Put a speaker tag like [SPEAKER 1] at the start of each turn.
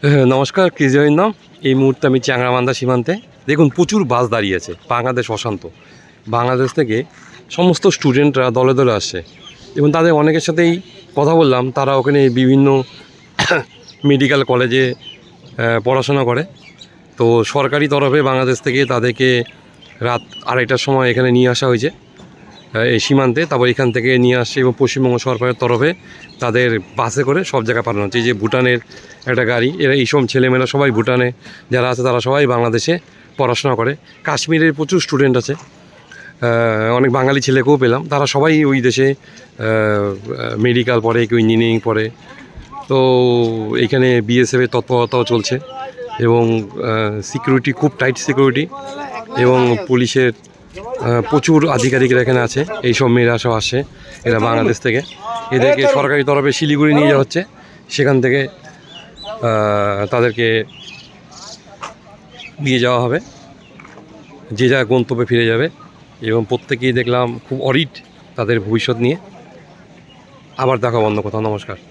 [SPEAKER 1] নমস্কার, কৃষ্ণজয়ের নাম। এই মুহূর্তে আমি চ্যাংরাবান্ধা সীমান্তে। দেখুন, প্রচুর বাস দাঁড়িয়ে আছে। বাংলাদেশ অশান্ত। বাংলাদেশ থেকে সমস্ত স্টুডেন্টরা দলে দলে আসছে এবং তাদের অনেকের সাথেই কথা বললাম। তারা ওখানে বিভিন্ন মেডিকেল কলেজে পড়াশোনা করে। তো সরকারি তরফে বাংলাদেশ থেকে তাদেরকে রাত 2:30টার সময় এখানে নিয়ে আসা হয়েছে এই সীমান্তে। তারপর এখান থেকে নিয়ে আসছে এবং পশ্চিমবঙ্গ সরকারের তরফে তাদের বাসে করে সব জায়গায় পাঠানো হচ্ছে। এই যে ভুটানের একটা গাড়ি, এরা এইসব ছেলেমেয়েরা সবাই ভুটানে যারা আছে তারা সবাই বাংলাদেশে পড়াশোনা করে। কাশ্মীরের প্রচুর স্টুডেন্ট আছে, অনেক বাঙালি ছেলেকেও পেলাম। তারা সবাই ওই দেশে মেডিকেল পড়ে, কেউ ইঞ্জিনিয়ারিং পড়ে। তো এইখানে বিএসএফের তৎপরতাও চলছে এবং সিকিউরিটি খুব টাইট সিকিউরিটি এবং পুলিশের প্রচুর আধিকারিকরা এখানে আছে। এইসব মেয়েরা সব আসে, এরা বাংলাদেশ থেকে। এদেরকে সরকারি তরফে শিলিগুড়ি নিয়ে যাওয়া হচ্ছে। সেখান থেকে তাদেরকে নিয়ে যাওয়া হবে, যে যা গন্তব্যে ফিরে যাবে। এবং প্রত্যেকেই দেখলাম খুব অরিড তাদের ভবিষ্যৎ নিয়ে। আবার দেখা বন্ধ কথা। নমস্কার।